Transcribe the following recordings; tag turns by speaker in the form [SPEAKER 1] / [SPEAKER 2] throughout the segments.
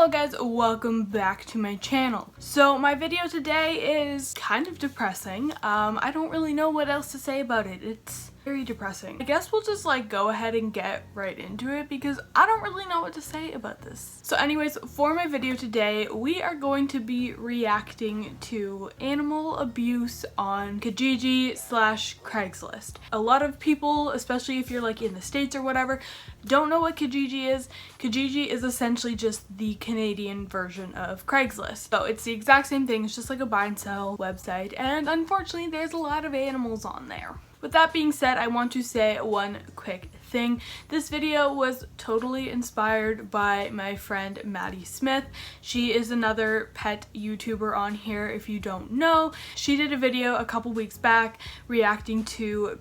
[SPEAKER 1] Hello guys, welcome back to my channel. So my video today is kind of depressing. I don't really know what else to say about it. It's very depressing. I guess we'll just go ahead and get right into it because I don't really know what to say about this. So anyways, for my video today, we are going to be reacting to animal abuse on Kijiji / Craigslist. A lot of people, especially if you're in the States or whatever, don't know what Kijiji is. Kijiji is essentially just the Canadian version of Craigslist. So it's the exact same thing, it's just like a buy and sell website, and unfortunately there's a lot of animals on there. With that being said, I want to say one quick thing. This video was totally inspired by my friend Maddie Smith. She is another pet YouTuber on here if you don't know. She did a video a couple weeks back reacting to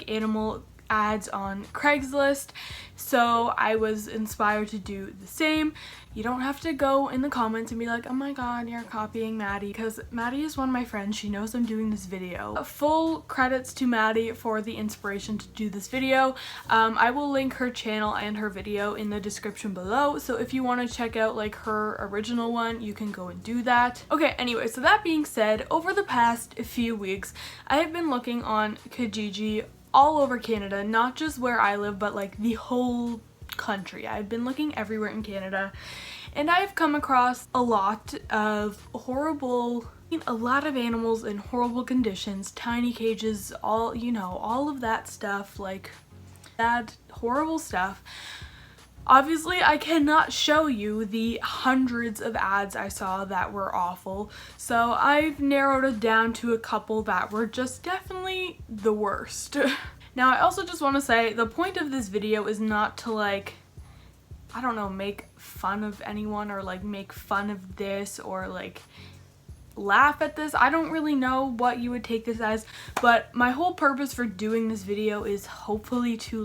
[SPEAKER 1] animal ads on Craigslist, so I was inspired to do the same. You don't have to go in the comments and be like, oh my god, you're copying Maddie, because Maddie is one of my friends. She knows I'm doing this video. Full credits to Maddie for the inspiration to do this video. I will link her channel and her video in the description below, so if you want to check out her original one, you can go and do that. Okay, anyway, so that being said, over the past few weeks I have been looking on Kijiji all over Canada, not just where I live, but the whole country. I've been looking everywhere in Canada, and I've come across a lot of a lot of animals in horrible conditions, tiny cages, all of that stuff, bad, horrible stuff. Obviously, I cannot show you the hundreds of ads I saw that were awful, so I've narrowed it down to a couple that were just definitely the worst. Now, I also just want to say, the point of this video is not to I don't know, make fun of anyone or make fun of this or laugh at this. I don't really know what you would take this as, but my whole purpose for doing this video is hopefully to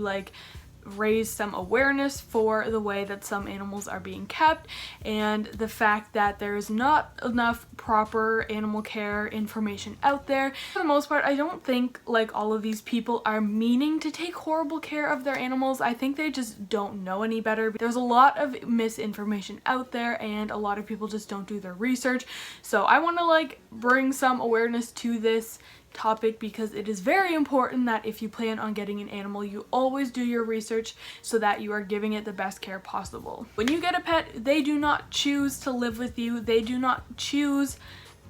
[SPEAKER 1] raise some awareness for the way that some animals are being kept and the fact that there is not enough proper animal care information out there. For the most part, I don't think all of these people are meaning to take horrible care of their animals. I think they just don't know any better. There's a lot of misinformation out there and a lot of people just don't do their research. So I want to bring some awareness to this topic because it is very important that if you plan on getting an animal, you always do your research so that you are giving it the best care possible. When you get a pet, they do not choose to live with you. They do not choose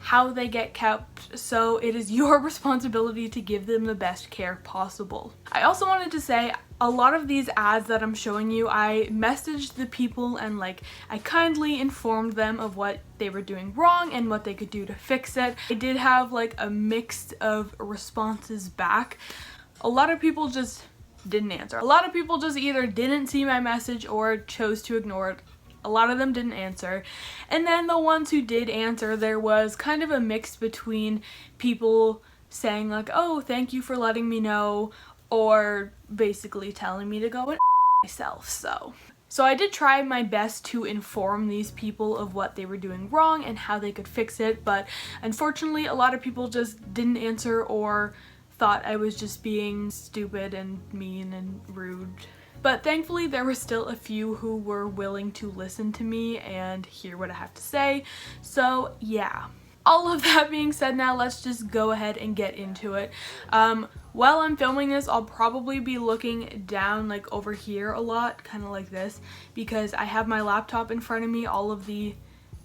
[SPEAKER 1] how they get kept, so it is your responsibility to give them the best care possible. I also wanted to say, a lot of these ads that I'm showing you, I messaged the people and I kindly informed them of what they were doing wrong and what they could do to fix it. I did have a mix of responses back. A lot of people just didn't answer. A lot of people just either didn't see my message or chose to ignore it. A lot of them didn't answer. And then the ones who did answer, there was kind of a mix between people saying oh, thank you for letting me know, or basically telling me to go and myself. So I did try my best to inform these people of what they were doing wrong and how they could fix it, but unfortunately a lot of people just didn't answer or thought I was just being stupid and mean and rude. But thankfully there were still a few who were willing to listen to me and hear what I have to say. So yeah. All of that being said, now let's just go ahead and get into it. While I'm filming this, I'll probably be looking down over here a lot, kind of like this, because I have my laptop in front of me. All of the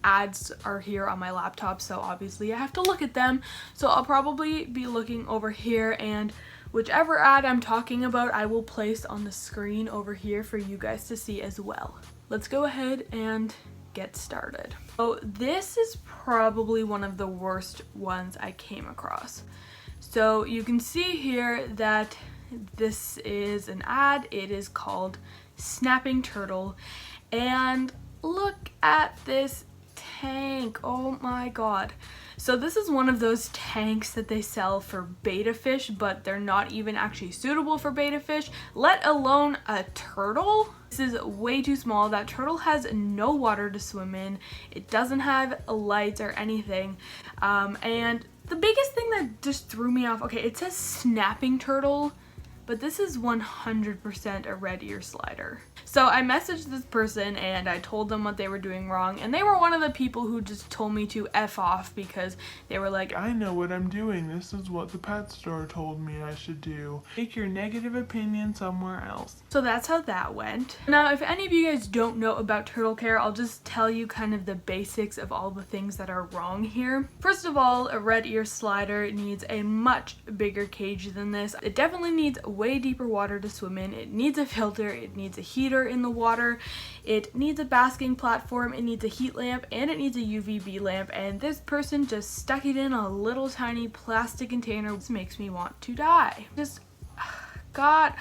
[SPEAKER 1] ads are here on my laptop, so obviously I have to look at them. So I'll probably be looking over here, and whichever ad I'm talking about, I will place on the screen over here for you guys to see as well. Let's go ahead and get started. So this is probably one of the worst ones I came across. So you can see here that this is an ad. It is called Snapping Turtle, and look at this tank. Oh my god. So this is one of those tanks that they sell for betta fish, but they're not even actually suitable for betta fish, let alone a turtle. This is way too small. That turtle has no water to swim in. It doesn't have lights or anything. And the biggest thing that just threw me off, okay, it says snapping turtle, but this is 100% a red ear slider. So I messaged this person and I told them what they were doing wrong, and they were one of the people who just told me to F off because they were like,
[SPEAKER 2] I know what I'm doing. This is what the pet store told me I should do. Take your negative opinion somewhere else.
[SPEAKER 1] So that's how that went. Now, if any of you guys don't know about turtle care, I'll just tell you kind of the basics of all the things that are wrong here. First of all, a red ear slider needs a much bigger cage than this. It definitely needs way deeper water to swim in. It needs a filter, it needs a heater in the water, it needs a basking platform, it needs a heat lamp, and it needs a UVB lamp, and this person just stuck it in a little tiny plastic container. This makes me want to die. Just, God.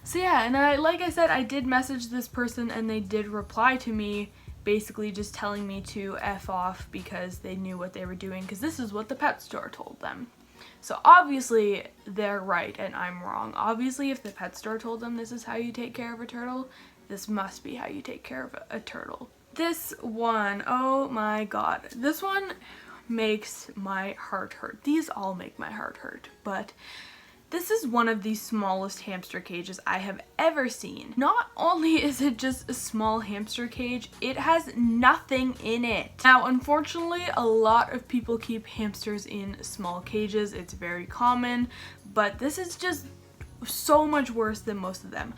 [SPEAKER 1] So yeah, and like I said, I did message this person and they did reply to me, basically just telling me to F off because they knew what they were doing, because this is what the pet store told them. So obviously they're right and I'm wrong. Obviously if the pet store told them this is how you take care of a turtle, this must be how you take care of a turtle. This one, oh my god, this one makes my heart hurt. These all make my heart hurt, but this is one of the smallest hamster cages I have ever seen. Not only is it just a small hamster cage, it has nothing in it. Now, unfortunately, a lot of people keep hamsters in small cages. It's very common, but this is just so much worse than most of them.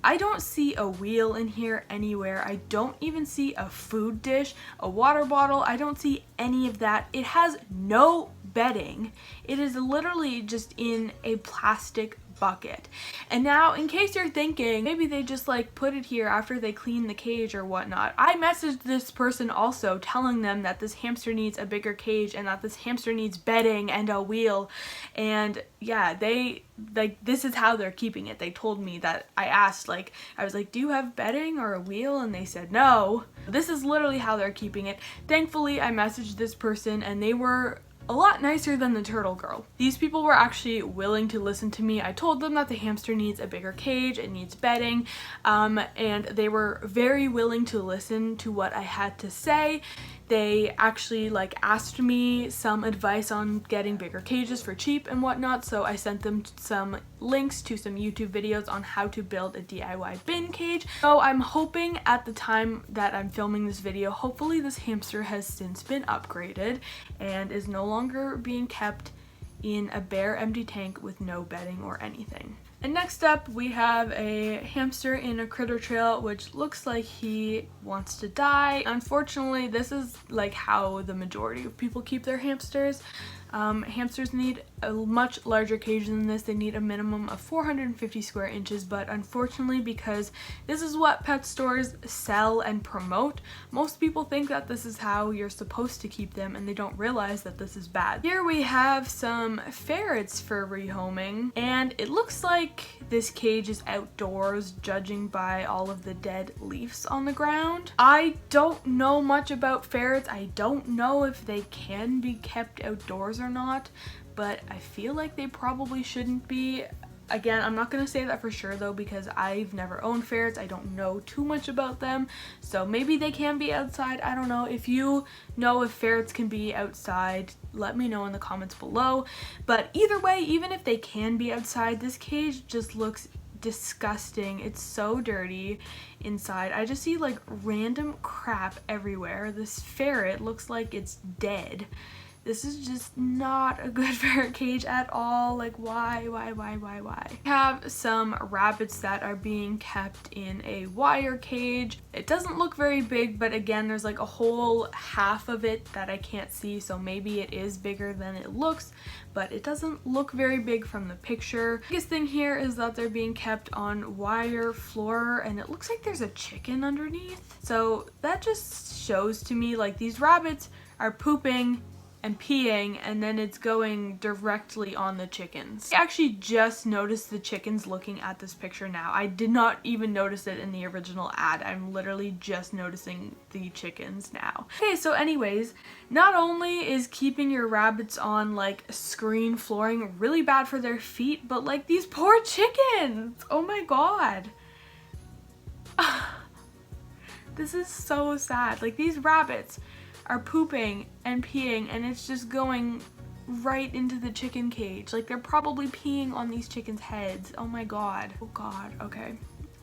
[SPEAKER 1] I don't see a wheel in here anywhere. I don't even see a food dish, a water bottle. I don't see any of that. It has no bedding. It is literally just in a plastic bucket. And now, in case you're thinking maybe they just like put it here after they clean the cage or whatnot, I messaged this person also telling them that this hamster needs a bigger cage and that this hamster needs bedding and a wheel, and yeah, they like, this is how they're keeping it. They told me that. I asked, like, I was like, do you have bedding or a wheel? And they said no. This is literally how they're keeping it. Thankfully, I messaged this person and they were a lot nicer than the turtle girl. These people were actually willing to listen to me. I told them that the hamster needs a bigger cage, it needs bedding, and they were very willing to listen to what I had to say. They actually like asked me some advice on getting bigger cages for cheap and whatnot, so I sent them some links to some YouTube videos on how to build a DIY bin cage. So I'm hoping at the time that I'm filming this video, hopefully this hamster has since been upgraded and is no longer being kept in a bare empty tank with no bedding or anything. And next up we have a hamster in a critter trail, which looks like he wants to die. Unfortunately, this is like how the majority of people keep their hamsters. Hamsters need a much larger cage than this. They need a minimum of 450 square inches, but unfortunately, because this is what pet stores sell and promote, most people think that this is how you're supposed to keep them and they don't realize that this is bad. Here we have some ferrets for rehoming, and it looks like this cage is outdoors, judging by all of the dead leaves on the ground. I don't know much about ferrets. I don't know if they can be kept outdoors or not, but I feel like they probably shouldn't be. Again, I'm not going to say that for sure though, because I've never owned ferrets. I don't know too much about them, so maybe they can be outside. I don't know. If you know if ferrets can be outside, let me know in the comments below. But either way, even if they can be outside, this cage just looks disgusting. It's so dirty inside. I just see like random crap everywhere. This ferret looks like it's dead. This is just not a good ferret cage at all. Like, why? We have some rabbits that are being kept in a wire cage. It doesn't look very big, but again, there's like a whole half of it that I can't see, so maybe it is bigger than it looks, but it doesn't look very big from the picture. The biggest thing here is that they're being kept on wire floor, and it looks like there's a chicken underneath. So that just shows to me like these rabbits are pooping and peeing, and then it's going directly on the chickens. I actually just noticed the chickens looking at this picture now. I did not even notice it in the original ad. I'm literally just noticing the chickens now. Okay, so anyways, not only is keeping your rabbits on like screen flooring really bad for their feet, but like these poor chickens! Oh my god. This is so sad. Like, these rabbits are pooping and peeing and it's just going right into the chicken cage. Like, they're probably peeing on these chickens' heads. Oh my god. Oh god, okay.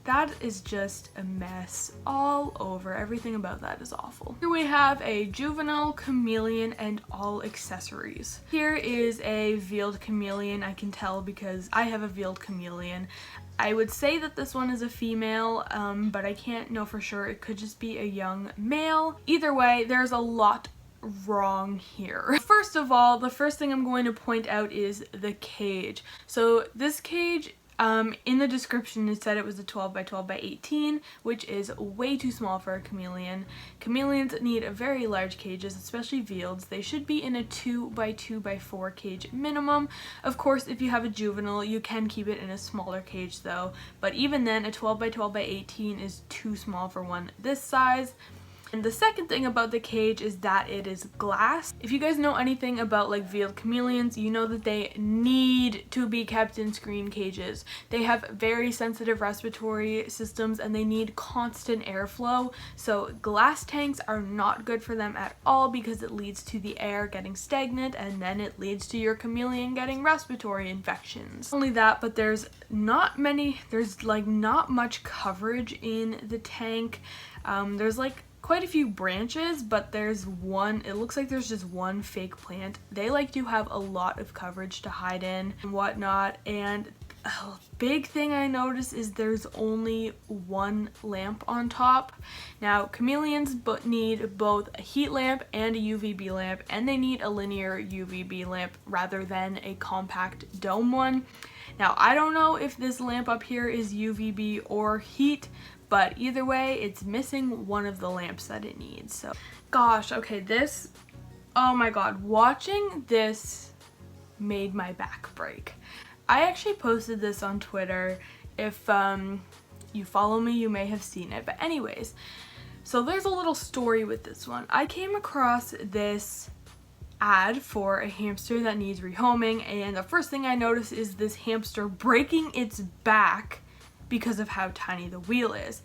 [SPEAKER 1] That is just a mess all over. Everything about that is awful. Here we have a juvenile chameleon and all accessories. Here is a veiled chameleon. I can tell because I have a veiled chameleon. I would say that this one is a female, but I can't know for sure. It could just be a young male. Either way, there's a lot wrong here. First of all, the first thing I'm going to point out is the cage. So this cage, in the description it said it was a 12 by 12 by 18, which is way too small for a chameleon. Chameleons need very large cages, especially veileds. They should be in a 2 by 2 by 4 cage minimum. Of course, if you have a juvenile, you can keep it in a smaller cage though, but even then, a 12 by 12 by 18 is too small for one this size. And the second thing about the cage is that it is glass. If you guys know anything about like veiled chameleons, you know that they need to be kept in screen cages. They have very sensitive respiratory systems and they need constant airflow. So glass tanks are not good for them at all because it leads to the air getting stagnant and then it leads to your chameleon getting respiratory infections. Not only that, but there's not much coverage in the tank. There's like quite a few branches, but there's one, it looks like there's just one fake plant. They like to have a lot of coverage to hide in and whatnot, and a big thing I noticed is there's only one lamp on top. Now, chameleons need both a heat lamp and a UVB lamp, and they need a linear UVB lamp rather than a compact dome one. Now, I don't know if this lamp up here is UVB or heat, but either way, it's missing one of the lamps that it needs. So, gosh, okay, this, oh my god, watching this made my back break. I actually posted this on Twitter. If you follow me, you may have seen it. But anyways, so there's a little story with this one. I came across this ad for a hamster that needs rehoming, and the first thing I noticed is this hamster breaking its back because of how tiny the wheel is.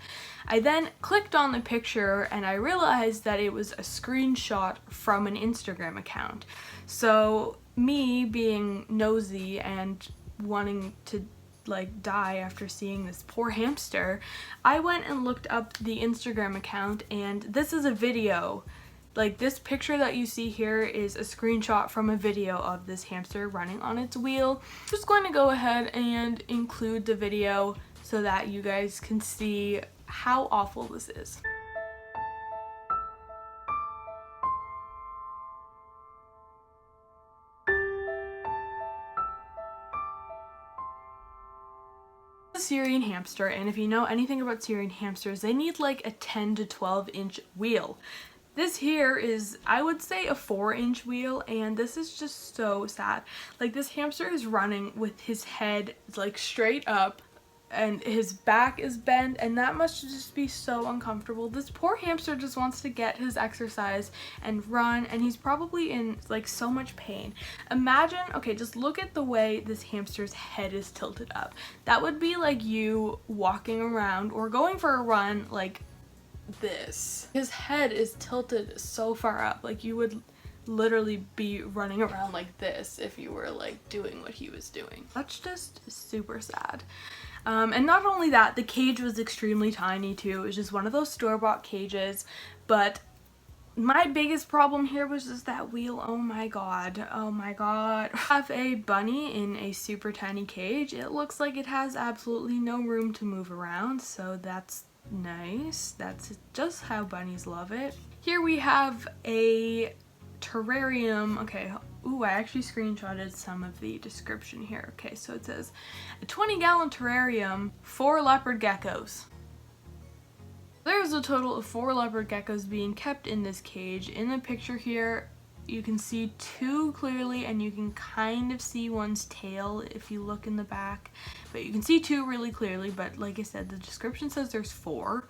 [SPEAKER 1] I then clicked on the picture and I realized that it was a screenshot from an Instagram account. So me being nosy and wanting to like die after seeing this poor hamster, I went and looked up the Instagram account, and this is a video. Like, this picture that you see here is a screenshot from a video of this hamster running on its wheel. I'm just going to go ahead and include the video so that you guys can see how awful this is. Syrian hamster, and if you know anything about Syrian hamsters, they need like a 10 to 12 inch wheel. This here is, I would say, a 4-inch wheel, and this is just so sad. Like, this hamster is running with his head like straight up and his back is bent, and that must just be so uncomfortable. This poor hamster just wants to get his exercise and run, and he's probably in like so much pain. Imagine, okay, just look at the way this hamster's head is tilted up. That would be like you walking around or going for a run like this. His head is tilted so far up, like you would literally be running around like this if you were like doing what he was doing. That's just super sad. And not only that, the cage was extremely tiny too. It was just one of those store-bought cages, but my biggest problem here was just that wheel. Oh my god, oh my god. I have a bunny in a super tiny cage. It looks like it has absolutely no room to move around, so that's nice. That's just how bunnies love it. Here we have a terrarium. Okay, ooh, I actually screenshotted some of the description here. Okay, so it says a 20-gallon terrarium, 4 leopard geckos. There's a total of 4 leopard geckos being kept in this cage. In the picture here, you can see 2 clearly, and you can kind of see one's tail if you look in the back, but you can see 2 really clearly. But like I said, the description says there's 4,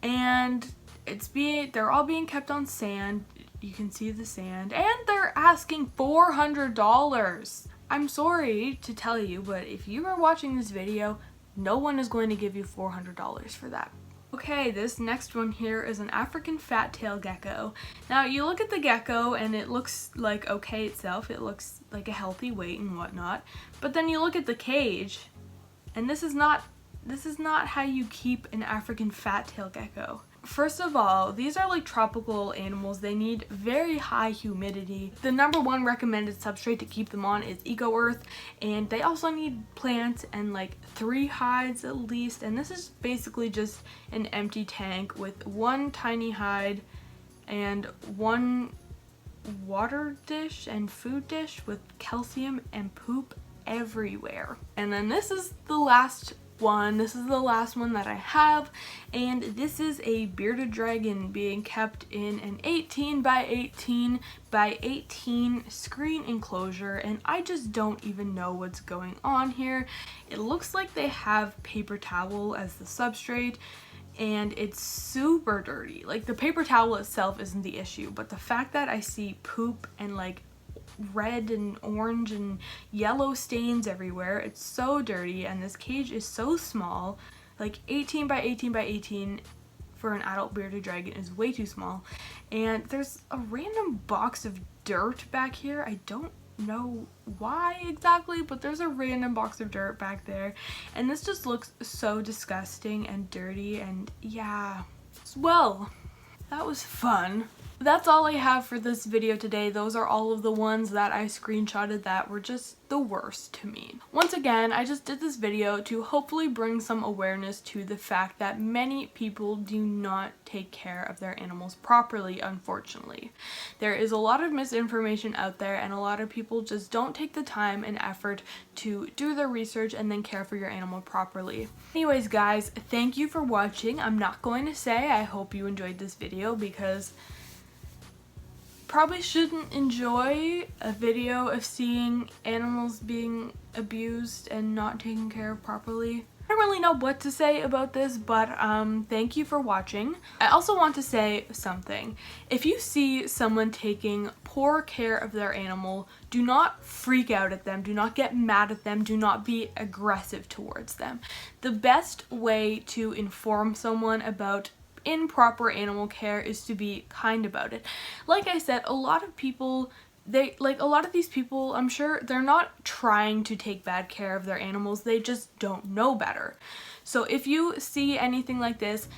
[SPEAKER 1] and they're all being kept on sand. You can see the sand, and they're asking $400. I'm sorry to tell you, but if you are watching this video, no one is going to give you $400 for that. Okay, this next one here is an African fat-tailed gecko. Now, you look at the gecko and it looks like okay itself. It looks like a healthy weight and whatnot. But then you look at the cage, and this is not how you keep an African fat-tailed gecko. First of all, these are like tropical animals. They need very high humidity. The number one recommended substrate to keep them on is Eco Earth, and they also need plants and like 3 hides at least. And this is basically just an empty tank with 1 tiny hide and 1 water dish and food dish with calcium and poop everywhere. And then this is the last one. This is the last one that I have, and this is a bearded dragon being kept in an 18 by 18 by 18 screen enclosure, and I just don't even know what's going on here. It looks like they have paper towel as the substrate, and it's super dirty. Like, the paper towel itself isn't the issue, but the fact that I see poop and like red and orange and yellow stains everywhere, it's so dirty, and this cage is so small. Like 18 by 18 by 18 for an adult bearded dragon is way too small. And there's a random box of dirt back here. I don't know why exactly, but there's a random box of dirt back there, and this just looks so disgusting and dirty. And yeah, well, that was fun. That's all I have for this video today. Those are all of the ones that I screenshotted that were just the worst to me. Once again, I just did this video to hopefully bring some awareness to the fact that many people do not take care of their animals properly, unfortunately. There is a lot of misinformation out there, and a lot of people just don't take the time and effort to do their research and then care for your animal properly. Anyways, guys, thank you for watching. I'm not going to say I hope you enjoyed this video, because probably shouldn't enjoy a video of seeing animals being abused and not taken care of properly. I don't really know what to say about this, but thank you for watching. I also want to say something. If you see someone taking poor care of their animal, do not freak out at them, do not get mad at them, do not be aggressive towards them. The best way to inform someone about improper animal care is to be kind about it. Like I said, a lot of these people, I'm sure they're not trying to take bad care of their animals, they just don't know better. So if you see anything like this,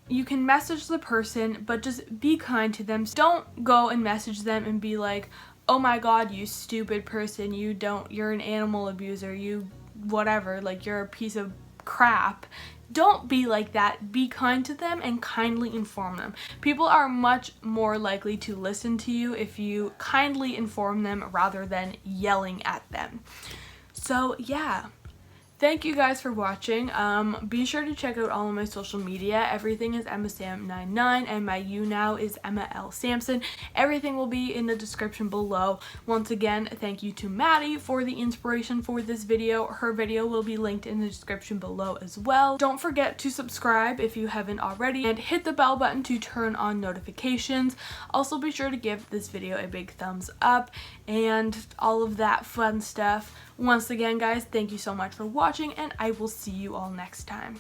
[SPEAKER 1] you can message the person, but just be kind to them. Don't go and message them and be like, oh my god, you stupid person, you're an animal abuser, you whatever, like you're a piece of crap. Don't be like that. Be kind to them and kindly inform them. People are much more likely to listen to you if you kindly inform them rather than yelling at them. So yeah. Thank you guys for watching. Be sure to check out all of my social media. Everything is EmmaSam99, and my YouNow is Emma L. Sampson. Everything will be in the description below. Once again, thank you to Maddie for the inspiration for this video. Her video will be linked in the description below as well. Don't forget to subscribe if you haven't already, and hit the bell button to turn on notifications. Also, be sure to give this video a big thumbs up and all of that fun stuff. Once again, guys, thank you so much for watching, and I will see you all next time.